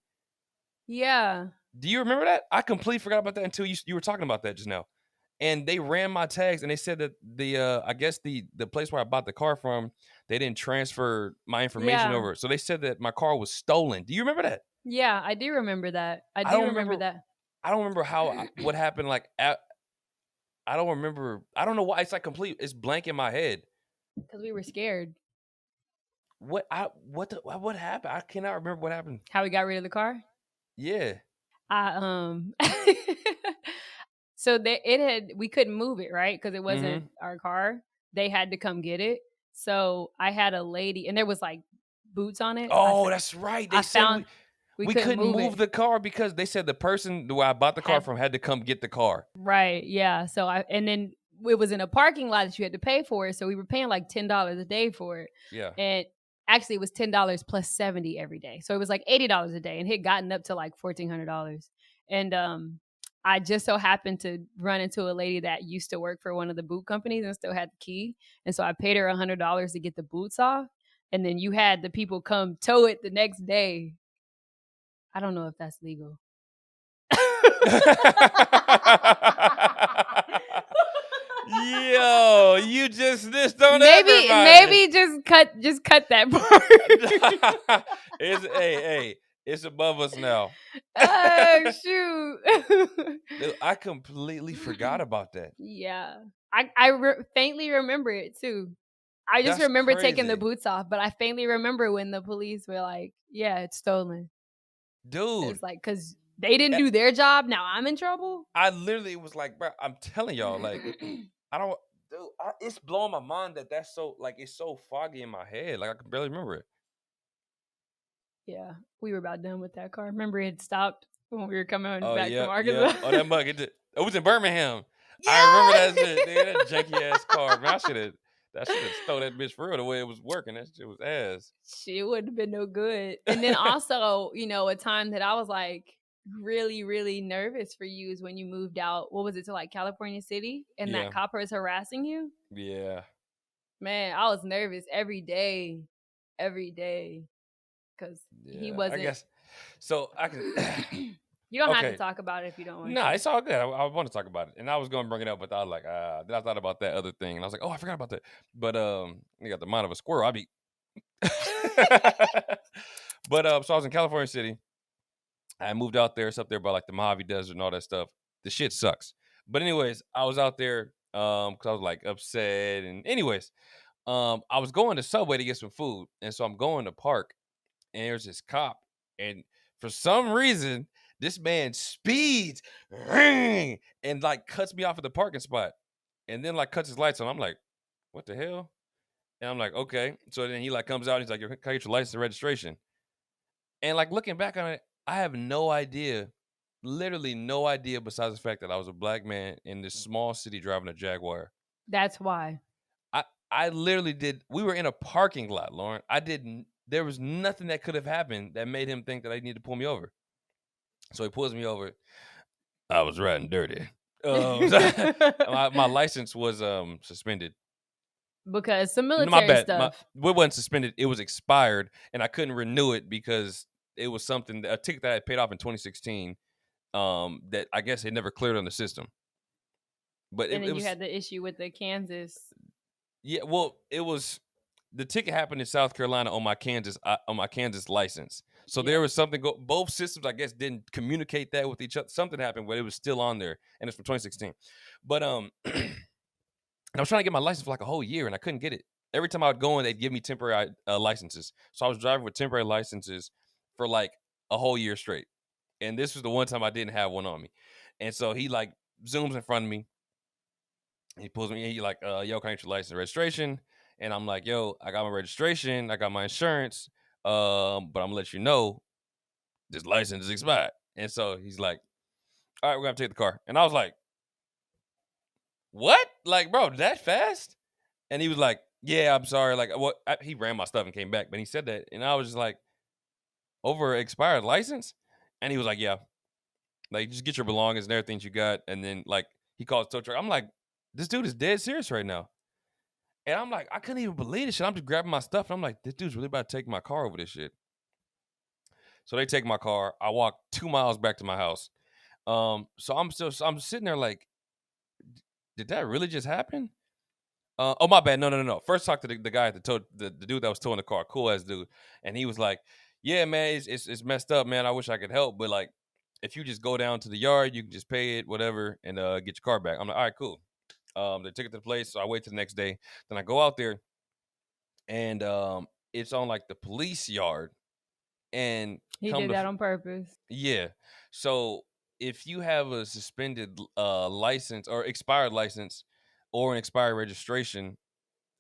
Yeah. Do you remember that? I completely forgot about that until you were talking about that just now. And they ran my tags and they said that I guess the place where I bought the car from, they didn't transfer my information over. So they said that my car was stolen. Do you remember that? Yeah, I do remember that. I do remember that. I don't remember what happened. Like, I don't remember. I don't know why. It's like it's blank in my head. Because we were scared. What happened? I cannot remember what happened. How we got rid of the car? Yeah. So we couldn't move it, right? Because it wasn't our car. They had to come get it. So I had a lady, and there was like boots on it. Oh, that's right. They said we couldn't move the car because they said the person who I bought the car from had to come get the car. Right. Yeah. So and then it was in a parking lot that you had to pay for it. So we were paying like $10 a day for it. Yeah. And actually it was $10 plus $70 every day. So it was like $80 a day, and it had gotten up to like $1,400. And I just so happened to run into a lady that used to work for one of the boot companies and still had the key. And so I paid her $100 to get the boots off. And then you had the people come tow it the next day. I don't know if that's legal. Yo, you just on everybody. Maybe just cut that part. It's above us now. Oh shoot! Dude, I completely forgot about that. Yeah, I faintly remember it too. I just remember taking the boots off, but I faintly remember when the police were like, "Yeah, it's stolen." Dude, it's like, because they didn't do their job. Now I'm in trouble. I literally was like, bro, I'm telling y'all, like, it's blowing my mind that's so, like, it's so foggy in my head. Like, I can barely remember it. Yeah, we were about done with that car. Remember, it stopped when we were coming back from Arkansas. Yeah. Oh, that mug, it was in Birmingham. Yeah! I remember that shit. Dude, that janky ass car. Man, I should have stole that bitch for real the way it was working. That shit was ass. Shit wouldn't have been no good. And then also, a time that I was like, really, really nervous for you is when you moved out. What was it, to like California City, and that Yeah. copper is harassing you? Yeah. Man, I was nervous every day, because he Yeah. I wasn't. guess. So I can. You don't have to Okay. talk about it if you don't want Nah, to. it's all good. I want to talk about it, and I was going to bring it up, but I was like, then I thought about that other thing, and I was like, oh, I forgot about that. But you got the mind of a squirrel. I be. But so I was in California City. I moved out there. It's up there by like the Mojave Desert and all that stuff. The shit sucks. But anyways, I was out there because I was like upset, and anyways, I was going to Subway to get some food, and so I'm going to park, and there's this cop, and for some reason, this man speeds and like cuts me off at the parking spot, and then like cuts his lights on. I'm like, what the hell? And I'm like, okay. So then he like comes out, and he's like, can I get your license and registration? And like looking back on it, I have no idea, literally no idea, besides the fact that I was a black man in this small city driving a Jaguar. That's why. I literally did. We were in a parking lot, Lauren. There was nothing that could have happened that made him think that I needed to pull me over. So he pulls me over. I was riding dirty. My license was suspended. Because some No, my military bad. stuff. It wasn't suspended. It was expired, and I couldn't renew it because it was a ticket that I had paid off in 2016. That I guess it never cleared on the system. But And then it you was, had the issue with the Kansas. yeah. Well, it was, the ticket happened in South Carolina on my Kansas license. So there was something. Both systems, I guess, didn't communicate that with each other. Something happened, but it was still on there, and it's from 2016. But and I was trying to get my license for like a whole year, and I couldn't get it. Every time I would go in, they'd give me temporary licenses. So I was driving with temporary licenses for like a whole year straight. And this was the one time I didn't have one on me. And so he like zooms in front of me. He pulls me in. He like, yo, can I get your license and registration? And I'm like, yo, I got my registration. I got my insurance. But I'm going to let you know this license is expired. And so he's like, all right, we're going to take the car. And I was like, what? Like, bro, that fast? And he was like, yeah, I'm sorry. Like, what? He ran my stuff and came back, but he said that, and I was just like, over expired license? And he was like, yeah, like just get your belongings and everything you got, and then like he calls tow truck. I'm like, this dude is dead serious right now, and I'm like, I couldn't even believe this shit. I'm just grabbing my stuff, and I'm like, this dude's really about to take my car over this shit. So they take my car. I walk 2 miles back to my house. So I'm sitting there like, did that really just happen? Oh, my bad. No. First, talk to the guy at the dude that was towing the car, cool ass dude, and he was like, "Yeah, man, it's messed up, man. I wish I could help, but like, if you just go down to the yard, you can just pay it, whatever, and get your car back." I'm like, "All right, cool." They took it to the place, so I wait till the next day. Then I go out there, and it's on like the police yard, and He did that on purpose. yeah. So if you have a suspended license or expired license or an expired registration,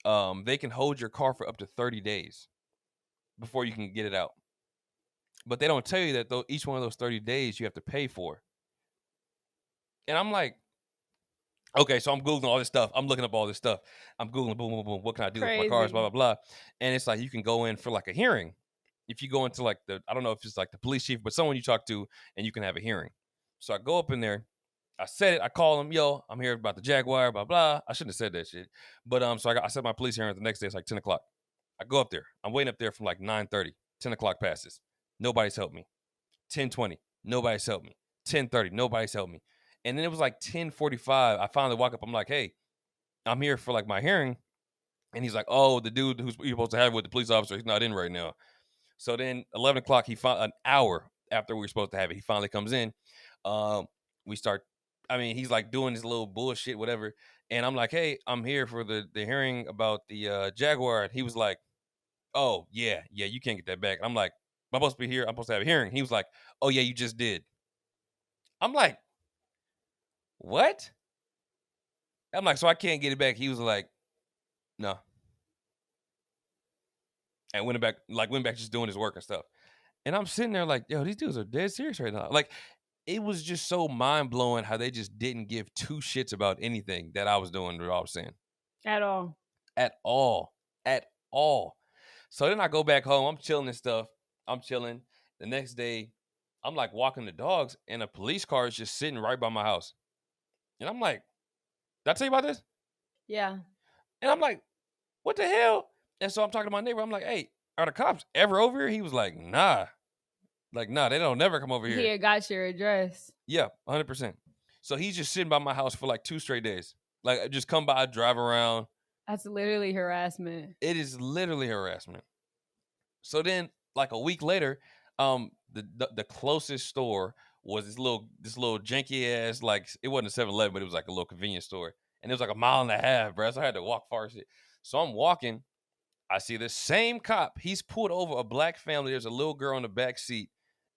they can hold your car for up to 30 days before you can get it out. But they don't tell you that though each one of those 30 days you have to pay for. And I'm like, okay, so I'm Googling all this stuff. I'm looking up all this stuff. I'm Googling, boom, boom, boom. What can I do with my cars, blah, blah, blah. And it's like you can go in for like a hearing. If you go into like I don't know if it's like the police chief, but someone you talk to and you can have a hearing. So I go up in there. I said it. I call him, yo, I'm here about the Jaguar, blah, blah. I shouldn't have said that shit. But so I set my police hearing the next day. It's like 10 o'clock. I go up there. I'm waiting up there from like 9:30. 10 o'clock passes. Nobody's helped me. 10:20. Nobody's helped me. 10:30. Nobody's helped me. And then it was like 10:45. I finally walk up. I'm like, hey, I'm here for like my hearing. And he's like, oh, the dude who's you're supposed to have with the police officer, he's not in right now. So then 11 o'clock, an hour after we were supposed to have it, he finally comes in. We start, he's like doing this little bullshit, whatever. And I'm like, hey, I'm here for the hearing about the Jaguar. And he was like, oh, yeah, you can't get that back. And I'm like, I'm supposed to be here. I'm supposed to have a hearing. He was like, oh, yeah, you just did. I'm like, what? I'm like, so I can't get it back. He was like, no. And went back just doing his work and stuff. And I'm sitting there like, yo, these dudes are dead serious right now. Like, it was just so mind-blowing how they just didn't give two shits about anything that I was doing or I was saying. At all. At all. At all. So then I go back home. I'm chilling and stuff. I'm chilling. The next day, I'm like walking the dogs, and a police car is just sitting right by my house. And I'm like, did I tell you about this? Yeah. And I'm like, what the hell? And so I'm talking to my neighbor. I'm like, hey, are the cops ever over here? He was like, nah. Like, nah, they don't never come over here. Here, got your address. Yeah, 100%. So he's just sitting by my house for like 2 straight days. Like, I just come by, drive around. That's literally harassment. It is literally harassment. So then, like a week later, the closest store was this little janky ass, like, it wasn't a 7-Eleven, but it was like a little convenience store. And it was like a mile and a half, bro. So I had to walk far as shit. So I'm walking. I see the same cop. He's pulled over a black family. There's a little girl in the back seat.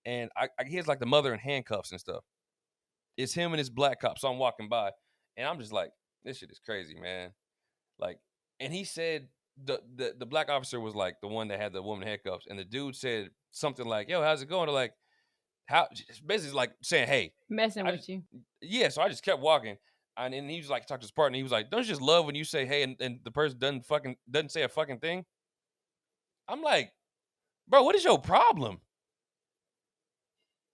And he has like the mother in handcuffs and stuff. It's him and his black cop. So I'm walking by. And I'm just like, this shit is crazy, man. Like, and he said the black officer was like the one that had the woman in handcuffs. And the dude said something like, yo, how's it going? They're like, how? Basically like saying, hey. Messing with you. Yeah, so I just kept walking. And he was like, talk to his partner. He was like, don't you just love when you say hey and the person doesn't say a fucking thing? I'm like, bro, what is your problem?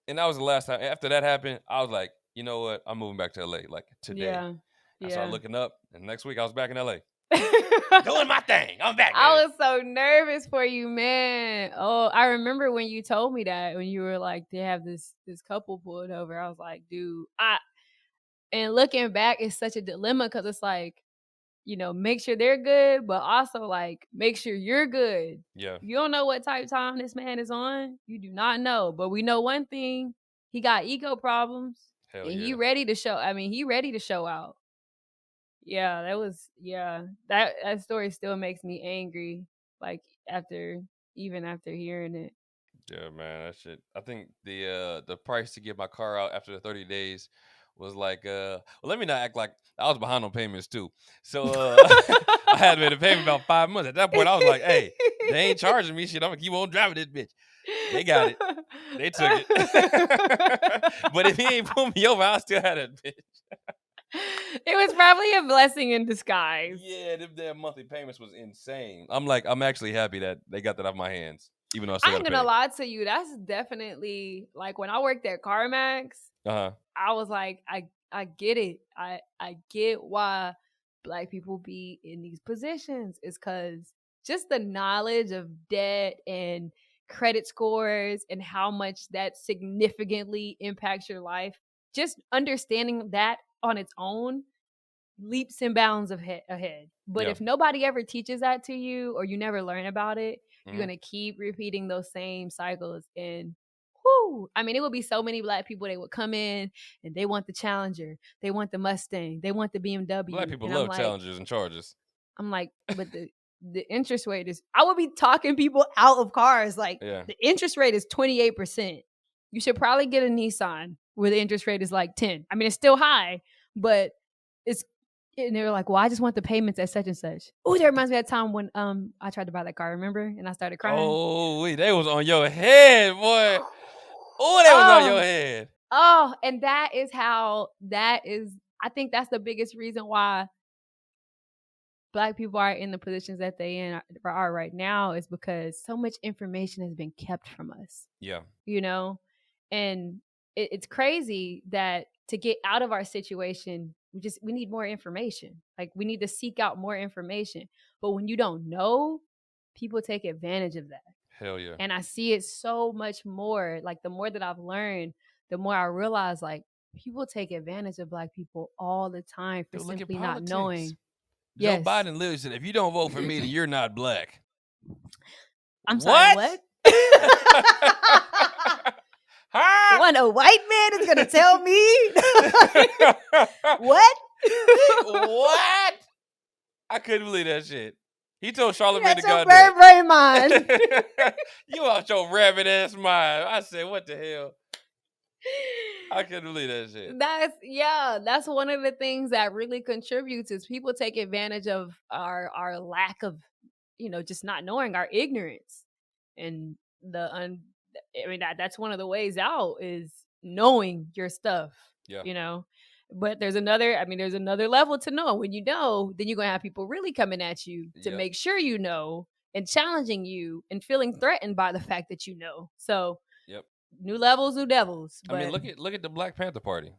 And that was the last time. After that happened, I was like, you know what? I'm moving back to LA like today. Yeah. I started looking up, and next week I was back in LA. I Doing my thing. I'm back. was so nervous for you, man. Oh, I remember when you told me that, when you were like, they have this couple pulled over. I was like, dude, and looking back, it's such a dilemma because it's like, you know, make sure they're good, but also like make sure you're good. Yeah. You don't know what type of time this man is on. You do not know. But we know one thing. He got ego problems. Hell and yeah. he ready to show. I mean, he ready to show out. Yeah, that story still makes me angry. Like even after hearing it. Yeah, man, that shit. I think the price to get my car out after the 30 days was like well, let me not act like I was behind on payments too. So I had made a payment about 5 months. At that point, I was like, hey, they ain't charging me shit. I'm gonna keep on driving this bitch. They got it. They took it. But if he ain't pulled me over, I still had it, bitch. It was probably a blessing in disguise. Yeah, them damn monthly payments was insane. I'm actually happy that they got that off my hands, even though I ain't gonna lie to you. That's definitely like when I worked at CarMax. I was like, I get it. I get why Black people be in these positions. It's because just the knowledge of debt and credit scores and how much that significantly impacts your life. Just understanding that on its own leaps and bounds ahead. But if nobody ever teaches that to you or you never learn about it, you're going to keep repeating those same cycles. And I mean, it would be so many Black people, they would come in and they want the Challenger. They want the Mustang. They want the BMW. Black people love Challengers and Chargers. I'm like, but the interest rate is, I would be talking people out of cars. Like the interest rate is 28%. You should probably get a Nissan where the interest rate is like 10. I mean, it's still high, but and they were like, well, I just want the payments at such and such. Oh, that reminds me of that time when I tried to buy that car, remember? And I started crying. Oh, wait, they was on your head, boy. Oh, they was on your head. Oh, and I think that's the biggest reason why Black people are in the positions that they are right now, is because so much information has been kept from us. Yeah. You know? And it's crazy that to get out of our situation, we need more information. Like, we need to seek out more information. But when you don't know, people take advantage of that. Hell yeah. And I see it so much more. Like, the more that I've learned, the more I realize, like, people take advantage of Black people all the time for simply not knowing. Joe Biden literally said, if you don't vote for me, then you're not Black. I'm sorry, what? When a white man is gonna tell me what? What? I couldn't believe that shit. He told Charlamagne to go. Brain mind. You out your rabbit ass mind. I said, what the hell? I couldn't believe that shit. That's one of the things that really contributes, is people take advantage of our lack of, just not knowing, our ignorance. And that's one of the ways out, is knowing your stuff. Yeah. But there's another level to know. When you know, then you're going to have people really coming at you to make sure you know, and challenging you and feeling threatened by the fact that you know. So new levels, new devils. I mean, But look at the Black Panther Party.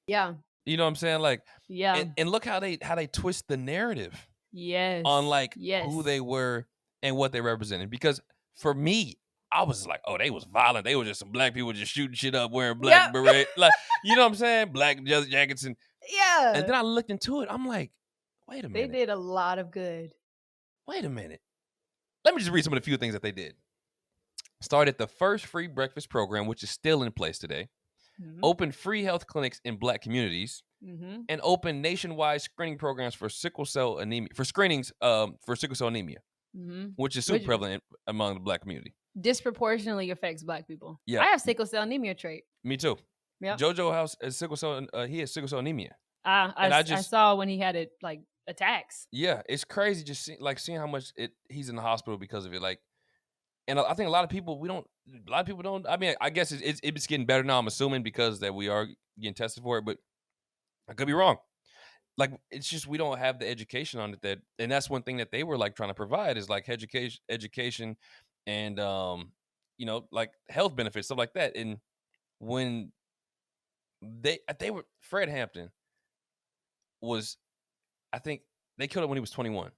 yeah, You know what I'm saying? Like, yeah, and look how they twist the narrative yes, on like yes. who they were and what they represented. Because for me, I was like, oh, they was violent. They were just some black people just shooting shit up, wearing black Yep. beret, like, you know what I'm saying? Black jackets, and Yeah. then I looked into it. I'm like, wait a They minute, did a lot of good. wait a minute. Let me just read some of the few things that they did. Started the first free breakfast program, which is still in place today. Mhm. Opened free health clinics in black communities. Mhm. And opened nationwide screening programs for sickle cell anemia, for screenings for sickle cell anemia, Mhm. which is super prevalent among the black community. Disproportionately affects black people. Yeah. I have sickle cell anemia trait. Me too. Yep. JoJo House has sickle cell. He has sickle cell anemia. I saw when he had it like attacks. Yeah, it's crazy just seeing how much he's in the hospital because of it. Like, and I think a lot of people don't. I mean, I guess it's getting better now. I'm assuming because that we are getting tested for it, but I could be wrong. Like, it's just we don't have the education on it, and that's one thing that they were like trying to provide is like education and like health benefits, stuff like that. And when they were Fred Hampton was, I think they killed him when he was 21.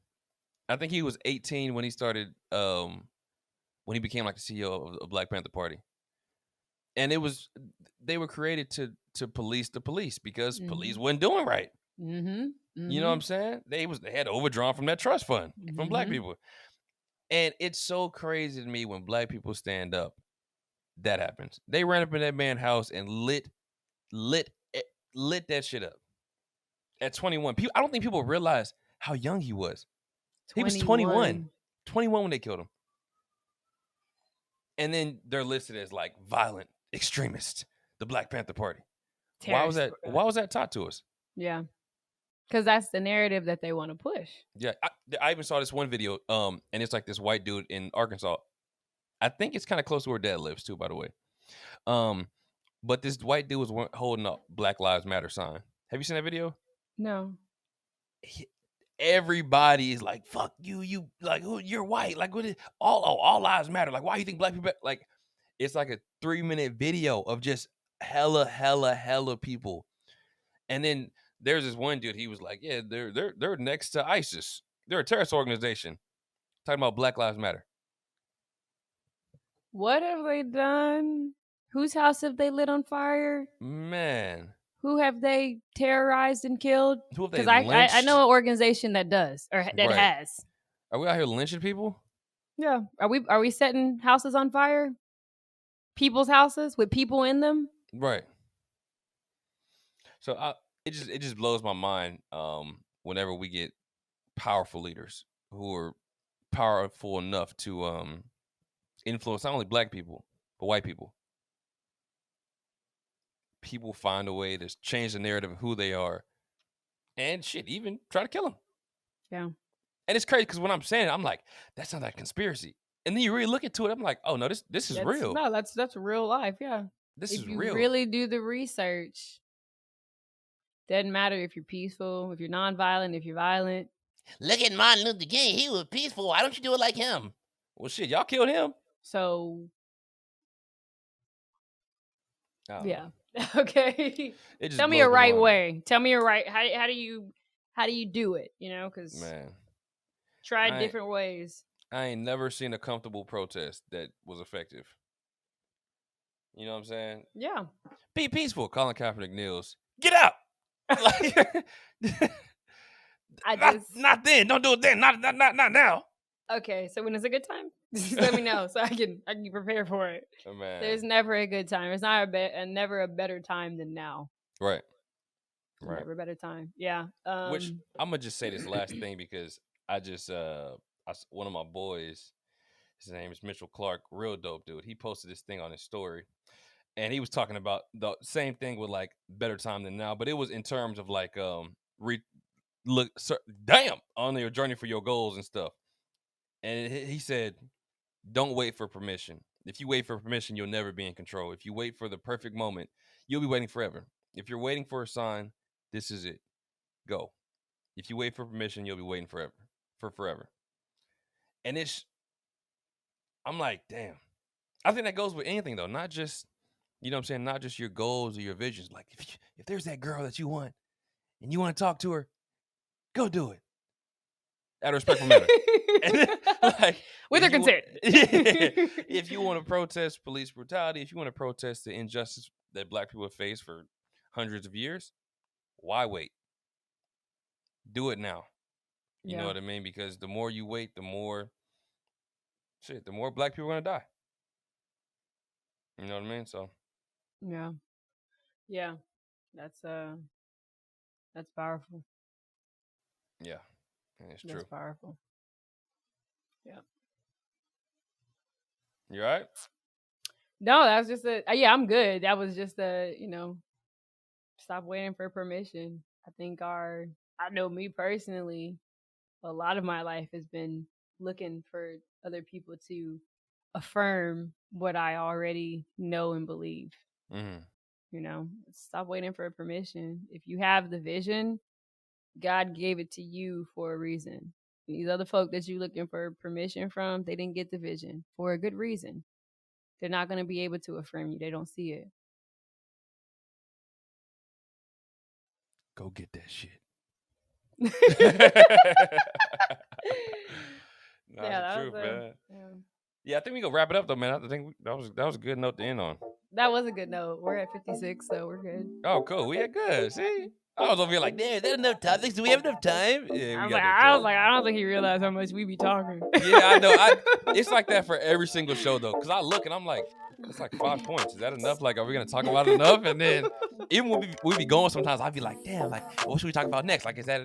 I think he was 18 when he started when he became like the CEO of Black Panther Party. And they were created to police the police because police wasn't doing right. Mm-hmm. You know what I'm saying? They had overdrawn from that trust fund from black people. And it's so crazy to me when black people stand up, that happens. They ran up in that man's house and lit that shit up. At 21. I don't think people realize how young he was. He was 21. 21 when they killed him. And then they're listed as like violent extremists, the Black Panther Party. Why was that taught to us? Yeah. Because that's the narrative that they want to push. Yeah, I even saw this one video, and it's like this white dude in Arkansas. I think it's kind of close to where Dad lives too, by the way. But this white dude was holding a Black Lives Matter sign. Have you seen that video? No. Everybody is like, "Fuck you! You like who? You're white. Like what? All lives matter. Like why you think black people like?" It's like a 3-minute video of just hella people, and then there's this one dude. He was like, "Yeah, they're next to ISIS. They're a terrorist organization." Talking about Black Lives Matter. What have they done? Whose house have they lit on fire? Man. Who have they terrorized and killed? Who have they lynched? I know an organization that does or that has. Are we out here lynching people? Yeah. Are we setting houses on fire? People's houses with people in them? Right. So it just blows my mind whenever we get powerful leaders who are powerful enough to influence not only black people but white people. People find a way to change the narrative of who they are, and shit, even try to kill them. Yeah. And it's crazy because when I'm saying it, I'm like, that sounds like conspiracy. And then you really look into it, I'm like, oh no, this is real. No, that's real life. Yeah. This is real. If you really do the research, doesn't matter if you're peaceful, if you're nonviolent, if you're violent. Look at Martin Luther King. He was peaceful. Why don't you do it like him? Well, shit, y'all killed him. So, yeah. Okay. Tell me a right way. Tell me a right. How do you do it? You know, because try different ways. I ain't never seen a comfortable protest that was effective. You know what I'm saying? Yeah. Be peaceful. Colin Kaepernick kneels. Get out. Not then. Don't do it then. Not now. Okay, so when is a good time? Just let me know so I can prepare for it. Oh, man. There's never a good time. It's not never a better time than now. Right. Never a better time. Yeah. Which I'm gonna just say this last thing because I just one of my boys, his name is Mitchell Clark, real dope dude. He posted this thing on his story, and he was talking about the same thing with like better time than now, but it was in terms of like on your journey for your goals and stuff. And he said, don't wait for permission. If you wait for permission, you'll never be in control. If you wait for the perfect moment, you'll be waiting forever. If you're waiting for a sign, this is it. Go. If you wait for permission, you'll be waiting forever. And I'm like, damn. I think that goes with anything though, not just, you know what I'm saying, not just your goals or your visions. Like if there's that girl that you want and you want to talk to her, go do it. At a respectful manner. Like, with her consent. If you want to protest police brutality, if you want to protest the injustice that black people have faced for hundreds of years, why wait? Do it now. You know what I mean? Because the more you wait, the more black people are gonna die. You know what I mean? So yeah, that's powerful. Yeah, it's true. That's powerful. Yeah. You all right? No, that was just I'm good. That was just stop waiting for permission. I think I know me personally, a lot of my life has been looking for other people to affirm what I already know and believe. Mm-hmm. Stop waiting for permission. If you have the vision, God gave it to you for a reason. These other folk that you're looking for permission from, they didn't get the vision for a good reason. They're not going to be able to affirm you. They don't see it. Go get that shit. That's the truth, man. Yeah, I think we gonna wrap it up though, man. I think that was a good note to end on. That was a good note. We're at 56, so we're good. Oh, cool. We are good. See, I was over here like, damn, is that enough topics? Do we have enough time? Yeah, I was like, I don't think he realized how much we be talking. Yeah, I know. It's like that for every single show though, because I look and I'm like, it's like 5 points. Is that enough? Like, are we gonna talk about it enough? And then even when we be going, sometimes I'd be like, damn, like, what should we talk about next? Like, is that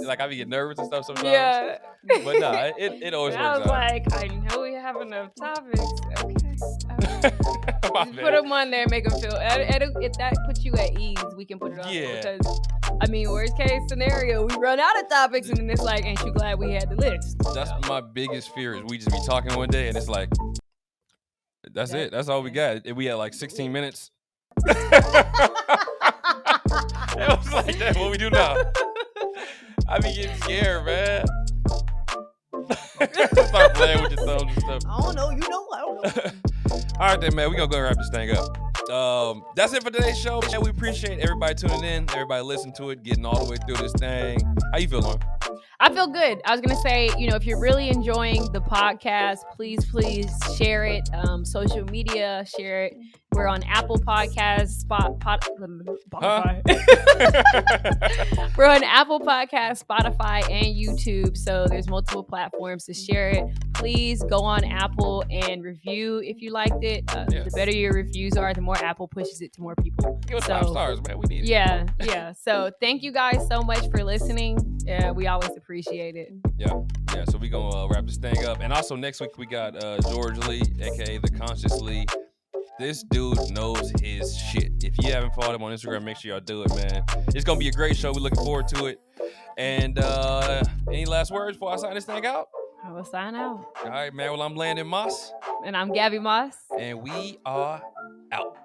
like I be getting nervous and stuff sometimes. Yeah. But nah, it always works out. I was like, I know we have enough topics. Okay. Put them on there, make them feel. If that puts you at ease, we can put it on there. Because I mean, worst case scenario, we run out of topics, and then it's like, ain't you glad we had the list? That's my biggest fear is we just be talking one day, and it's like, that's it. That's all we got. We had like 16 minutes. It was like that. What we do now? I be getting scared, man. Start playing with your thumbs and stuff. I don't know. I don't know. All right, then, man. We're going to go wrap this thing up. That's it for today's show. Man, we appreciate everybody tuning in, everybody listening to it, getting all the way through this thing. How you feel, Lauren? I feel good. I was going to say, if you're really enjoying the podcast, please share it. Social media, share it. We're on Apple Podcasts, Spotify. We're on Apple Podcasts, Spotify, and YouTube. So there's multiple platforms to share it. Please go on Apple and review if you liked it. The better your reviews are, the more Apple pushes it to more people. Give us 5 stars, man. We need it. Yeah. So thank you guys so much for listening. We always appreciate it. Yeah. So we gonna wrap this thing up. And also next week we got George Lee, aka the Conscious Lee. This dude knows his shit. If you haven't followed him on Instagram, make sure y'all do it, man. It's gonna be a great show. We're looking forward to it. And any last words before I sign this thing out? I will sign out. All right, man. Well, I'm Landon Moss. And I'm Gabby Moss. And we are out.